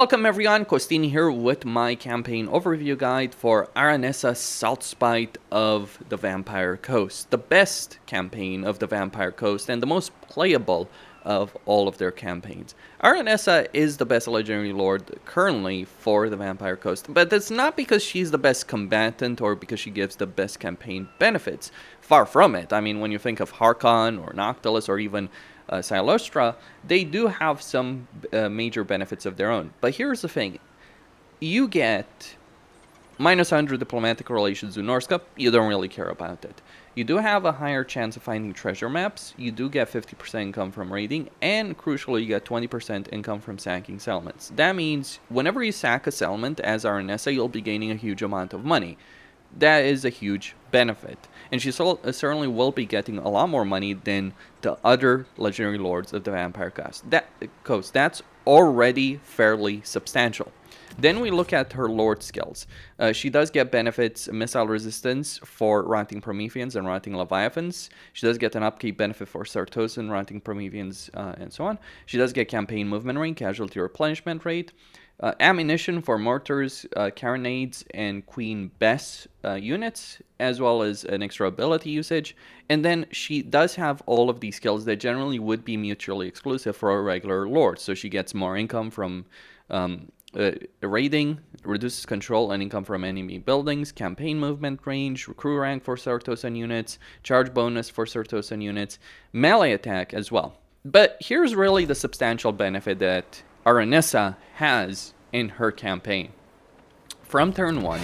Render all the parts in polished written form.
Welcome everyone, Costini here with my campaign overview guide for Aranessa Saltspite of the Vampire Coast. The best campaign of the Vampire Coast and the most playable of all of their campaigns. Aranessa is the best legendary lord currently for the Vampire Coast, but that's not because she's the best combatant or because she gives the best campaign benefits. Far from it. I mean, when you think of Harkon or Noctilus or even Silostra, they do have some major benefits of their own. But here's the thing. You get minus 100 diplomatic relations to Norska. You don't really care about it. You do have a higher chance of finding treasure maps. You do get 50% income from raiding. And crucially, you get 20% income from sacking settlements. That means whenever you sack a settlement as Aranessa, you'll be gaining a huge amount of money. That is a huge benefit. And she certainly will be getting a lot more money than the other legendary lords of the Vampire Coast. That's already fairly substantial. Then we look at her lord skills. She does get benefits, missile resistance for rotting Prometheans and rotting Leviathans. She does get an upkeep benefit for Sartosan, rotting Prometheans, and so on. She does get campaign movement rate, casualty replenishment rate, ammunition for mortars, carronades, and Queen Bess units, as well as an extra ability usage. And then she does have all of these skills that generally would be mutually exclusive for a regular lord. So she gets more income from raiding, reduces control and income from enemy buildings, campaign movement range, recruit rank for Sartosan units, charge bonus for Sartosan units, melee attack as well. But here's really the substantial benefit that Aranessa has in her campaign. From turn 1,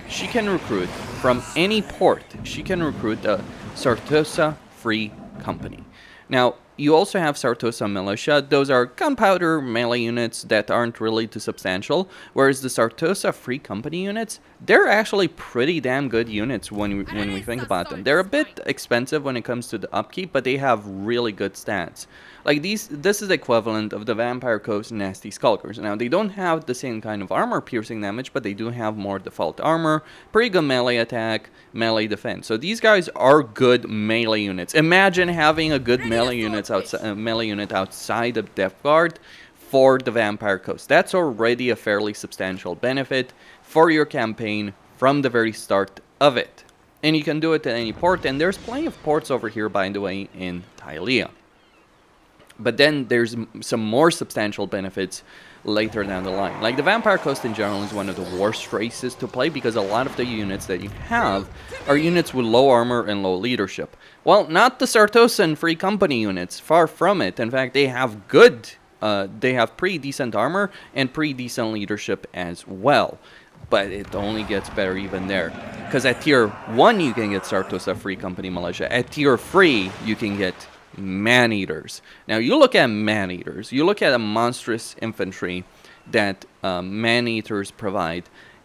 she can recruit from any port. She can recruit a Sartosa Free Company. Now, you also have Sartosa Militia. Those are gunpowder melee units that aren't really too substantial, whereas the Sartosa Free Company units, they're actually pretty damn good units when we think about them. They're a bit expensive when it comes to the upkeep, but they have really good stats. Like this is the equivalent of the Vampire Coast Nasty Skulkers. Now, they don't have the same kind of armor-piercing damage, but they do have more default armor, pretty good melee attack, melee defense. So these guys are good melee units. Imagine having a good melee unit outside of Death Guard for the Vampire Coast. That's already a fairly substantial benefit for your campaign from the very start of it. And you can do it at any port, and there's plenty of ports over here, by the way, in Tylea. But then there's some more substantial benefits later down the line. Like the Vampire Coast in general is one of the worst races to play because a lot of the units that you have are units with low armor and low leadership. Well, not the Sartosan Free Company units, far from it. In fact, they have pretty decent armor and pretty decent leadership as well. But it only gets better even there. Because at tier 1 you can get Sartosa Free Company Militia. At tier 3 you can get man-eaters. Now, you look at man-eaters, you look at a monstrous infantry that man-eaters provide,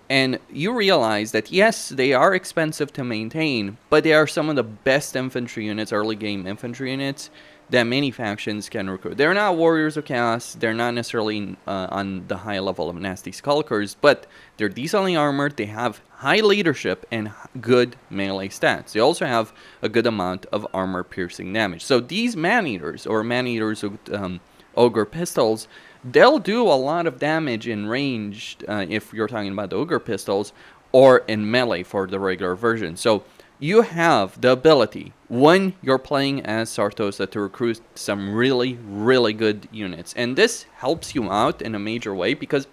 and you realize that, yes, they are expensive to maintain, but they are some of the best infantry units, early game infantry units, that many factions can recruit. They're not Warriors of Chaos, they're not necessarily on the high level of Nasty Skulkers, but they're decently armored, they have high leadership and good melee stats. They also have a good amount of armor-piercing damage. So these man-eaters, or man-eaters with ogre pistols, they'll do a lot of damage in ranged, if you're talking about the ogre pistols, or in melee for the regular version. So you have the ability, when you're playing as Sartosa, to recruit some really, really good units. And this helps you out in a major way because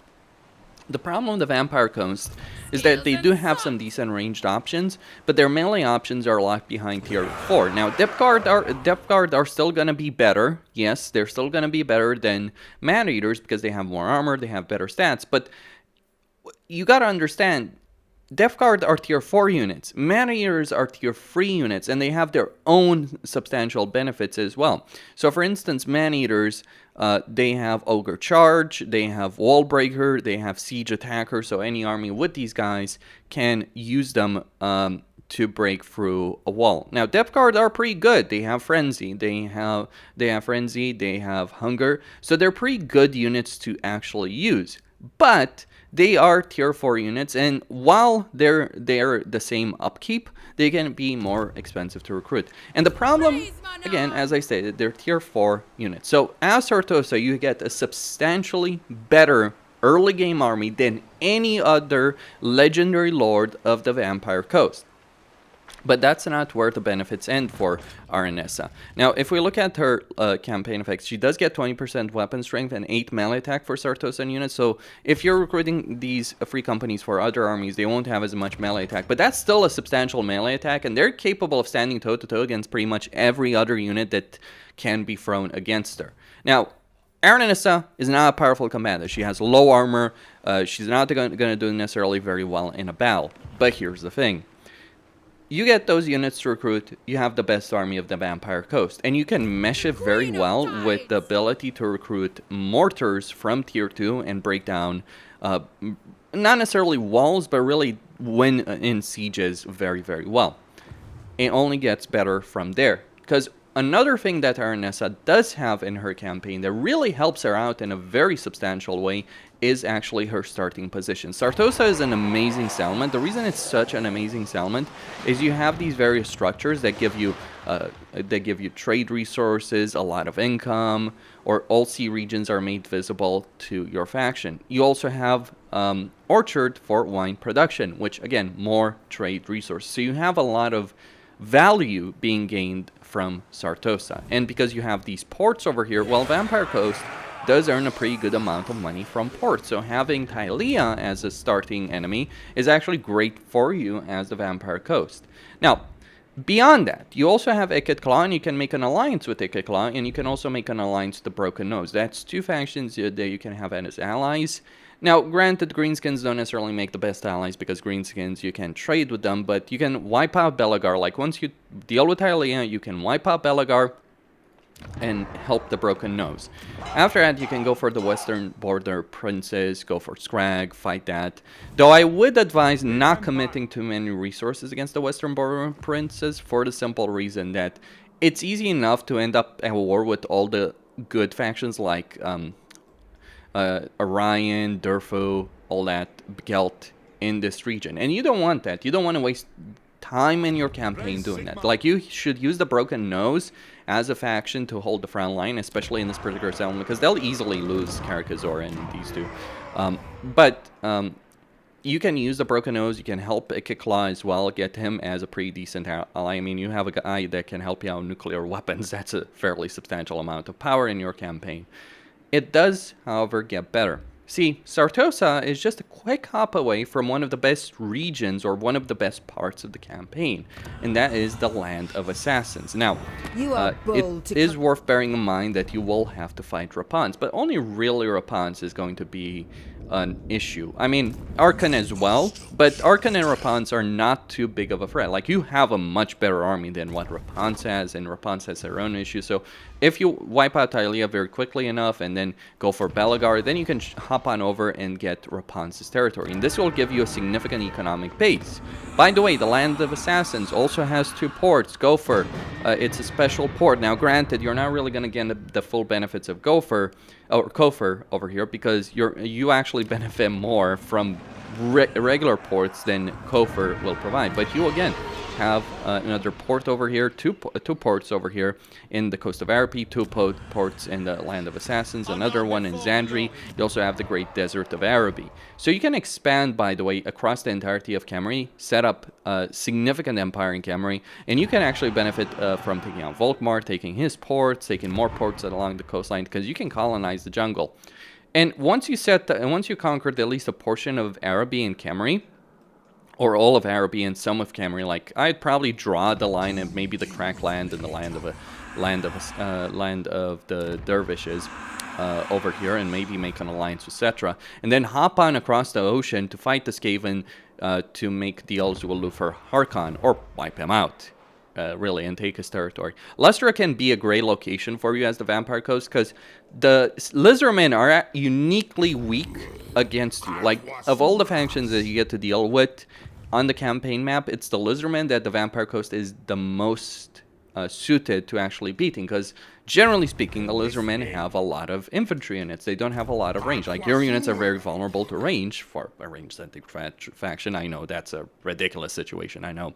the problem with the Vampire Coast is that they do have some decent ranged options, but their melee options are locked behind tier 4. Now, Depth Guard are still going to be better. Yes, they're still going to be better than Man-Eaters because they have more armor, they have better stats. But you got to understand, Death Guard are tier 4 units, Man-Eaters are tier 3 units, and they have their own substantial benefits as well. So for instance, Man-Eaters, they have Ogre Charge, they have Wall Breaker, they have Siege Attacker, so any army with these guys can use them to break through a wall. Now, Depth Guard are pretty good. They have Frenzy, they have Frenzy, they have Hunger, so they're pretty good units to actually use. But they are tier 4 units, and while they're the same upkeep, they can be more expensive to recruit. And the problem, again, as I stated, they're tier 4 units. So as Sartosa, you get a substantially better early game army than any other legendary lord of the Vampire Coast. But that's not where the benefits end for Aranessa. Now, if we look at her campaign effects, she does get 20% weapon strength and 8 melee attack for Sartosan units. So if you're recruiting these free companies for other armies, they won't have as much melee attack. But that's still a substantial melee attack, and they're capable of standing toe-to-toe against pretty much every other unit that can be thrown against her. Now, Aranessa is not a powerful commander. She has low armor. She's not going to do necessarily very well in a battle. But here's the thing. You get those units to recruit, you have the best army of the Vampire Coast. And you can mesh it very well with the ability to recruit mortars from tier 2 and break down, not necessarily walls, but really win in sieges very, very well. It only gets better from there. Because another thing that Aranessa does have in her campaign that really helps her out in a very substantial way is actually her starting position. Sartosa is an amazing settlement. The reason it's such an amazing settlement is you have these various structures that give you trade resources, a lot of income, or all sea regions are made visible to your faction. You also have orchard for wine production, which again, more trade resources. So you have a lot of value being gained from Sartosa. And because you have these ports over here, well, Vampire Coast does earn a pretty good amount of money from ports. So having Tylea as a starting enemy is actually great for you as the Vampire Coast. Now, beyond that, you also have Claw, and you can make an alliance with Claw, and you can also make an alliance with the Broken Nose. That's two factions that you can have as allies. Now, granted, Greenskins don't necessarily make the best allies because Greenskins, you can trade with them, but you can wipe out Belegar. Like, once you deal with Tylea, you can wipe out Belegar and help the Broken Nose. After that, you can go for the Western Border Princes, go for Scrag, fight that. Though I would advise not committing too many resources against the Western Border Princes for the simple reason that it's easy enough to end up at war with all the good factions like Orion, Durfu, all that, Gelt in this region. And you don't want that. You don't want to waste time in your campaign doing that. Like, you should use the Broken Nose as a faction to hold the front line, especially in this particular settlement, because they'll easily lose Caracazor and these two. You can use the Broken Nose, you can help Ikiclaw as well, get him as a pretty decent ally. I mean, you have a guy that can help you out with nuclear weapons. That's a fairly substantial amount of power in your campaign. It does, however, get better. See, Sartosa is just a quick hop away from one of the best regions or one of the best parts of the campaign, and that is the Land of Assassins. Now, it is worth bearing in mind that you will have to fight Rapans, but only really Rapans is going to be an issue. I mean, Arkan as well, but Arkan and Rapans are not too big of a threat. Like, you have a much better army than what Rapans has, and Rapans has their own issues. So if you wipe out Tylea very quickly enough and then go for Belegar, then you can hop on over and get Rapans' territory. And this will give you a significant economic base. By the way, the Land of Assassins also has 2 ports. Gopher, it's a special port. Now, granted, you're not really going to get the full benefits of Gopher or Kofor over here, because you actually benefit more from regular ports than Kofor will provide. But you, again, have another port over here, two ports over here in the coast of Arapi, 2 ports in the Land of Assassins, another one in Zandri. You also have the Great Desert of Araby. So you can expand, by the way, across the entirety of Camry, set up a significant empire in Camry, and you can actually benefit from taking out Volkmar, taking his ports, taking more ports along the coastline, because you can colonize the jungle. And once you conquered at least a portion of Araby and Camry, or all of Araby and some of Camry, like, I'd probably draw the line of maybe the Crack Land and the land of the Dervishes over here, and maybe make an alliance with Cetra, and then hop on across the ocean to fight the Skaven to make deals with Luthor Harkon, or wipe him out. Really, and take his territory. Lustra can be a great location for you as the Vampire Coast, because the Lizardmen are uniquely weak against you. Like, of all the factions that you get to deal with on the campaign map, it's the Lizardmen that the Vampire Coast is the most suited to actually beating, because generally speaking, the Lizardmen have a lot of infantry units. They don't have a lot of range. Like, your units are very vulnerable to range for a range-centric faction. I know that's a ridiculous situation, I know.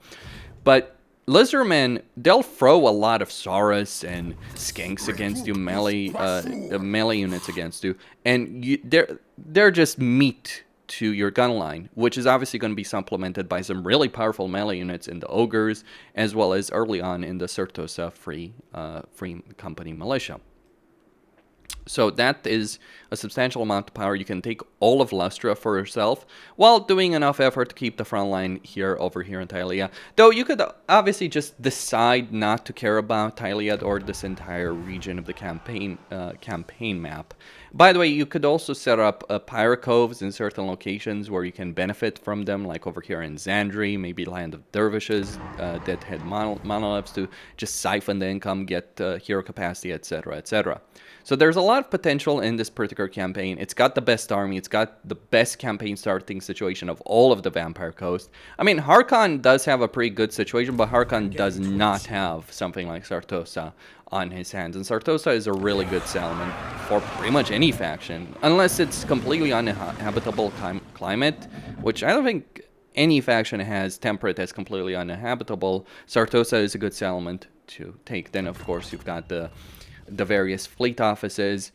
But Lizardmen, they'll throw a lot of Saurus and Skinks against you, melee units against you, and they're just meat to your gun line, which is obviously going to be supplemented by some really powerful melee units in the Ogres, as well as early on in the Certosa Free Company Militia. So that is a substantial amount of power. You can take all of Lustra for yourself while doing enough effort to keep the front line over here in Tylea. Though you could obviously just decide not to care about Tylea or this entire region of the campaign map. By the way, you could also set up pyrocoves in certain locations where you can benefit from them, like over here in Xandri, maybe Land of Dervishes, Deadhead Monoliths, to just siphon the income, get hero capacity, etc., etc. So there's a lot of potential in this particular campaign. It's got the best army. It's got the best campaign starting situation of all of the Vampire Coast. I mean, Harkon does have a pretty good situation, but Harkon does not have something like Sartosa on his hands. And Sartosa is a really good settlement for pretty much any faction, unless it's completely uninhabitable climate, which I don't think any faction has temperate as completely uninhabitable. Sartosa is a good settlement to take. Then, of course, you've got the various fleet offices.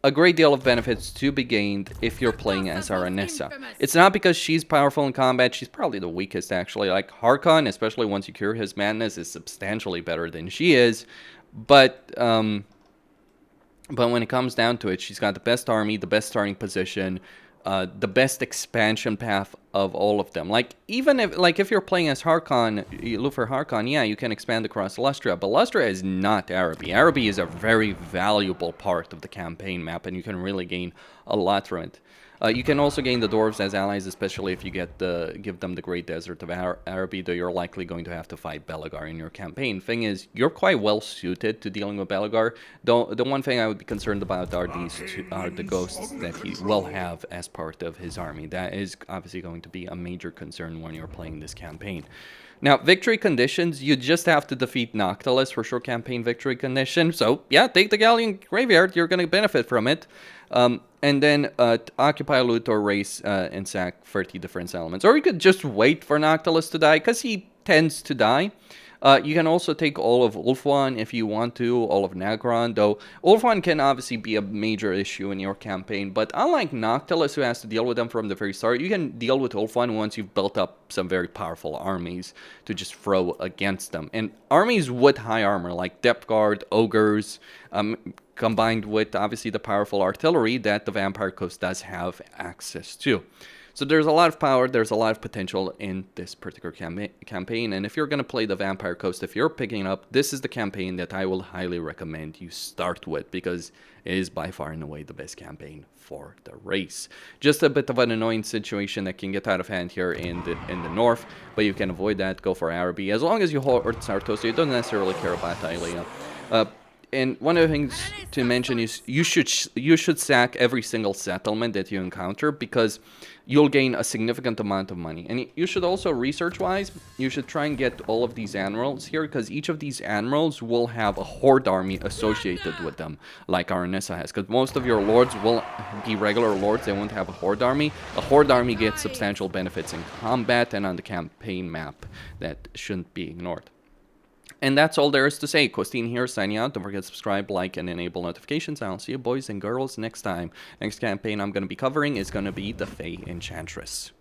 A great deal of benefits to be gained if you're playing as Aranessa. It's not because she's powerful in combat. She's probably the weakest, actually. Like, Harkon, especially once you cure his madness, is substantially better than she is. But when it comes down to it, she's got the best army, the best starting position, the best expansion path of all of them. Like, even if you're playing as Harkon, Luthor Harkon, yeah, you can expand across Lustra, but Lustra is not Araby. Araby is a very valuable part of the campaign map, and you can really gain a lot from it. You can also gain the dwarves as allies, especially if you give them the Great Desert of Araby, though you're likely going to have to fight Belegar in your campaign. Thing is, you're quite well suited to dealing with Belegar. Though the one thing I would be concerned about are the ghosts that he will have as part of his army. That is obviously going to be a major concern when you're playing this campaign. Now, victory conditions, you just have to defeat Noctilus for sure campaign victory condition. So, yeah, take the Galleon Graveyard. You're going to benefit from it. And then occupy a Luthor race and sack 30 different elements. Or you could just wait for Noctilus to die, because he tends to die. You can also take all of Ulfwan if you want to, all of Nagron, though Ulfwan can obviously be a major issue in your campaign, but unlike Noctilus, who has to deal with them from the very start, you can deal with Ulfwan once you've built up some very powerful armies to just throw against them. And armies with high armor, like Depth Guard, Ogres, combined with obviously the powerful artillery that the Vampire Coast does have access to. So there's a lot of power, there's a lot of potential in this particular campaign, and if you're going to play the Vampire Coast, if you're picking it up, this is the campaign that I will highly recommend you start with, because it is by far and away the best campaign for the race. Just a bit of an annoying situation that can get out of hand here in the north, but you can avoid that, go for Araby. As long as you hold Sartosa, you don't necessarily care about Tylea. And one of the things to mention is you should sack every single settlement that you encounter, because you'll gain a significant amount of money. And you should also, research-wise, you should try and get all of these admirals here, because each of these admirals will have a horde army associated with them, like Aranessa has. Because most of your lords will be regular lords, they won't have a horde army. A horde army gets substantial benefits in combat and on the campaign map that shouldn't be ignored. And that's all there is to say. Costin here, signing out. Don't forget to subscribe, like, and enable notifications. I'll see you boys and girls next time. Next campaign I'm going to be covering is going to be the Fey Enchantress.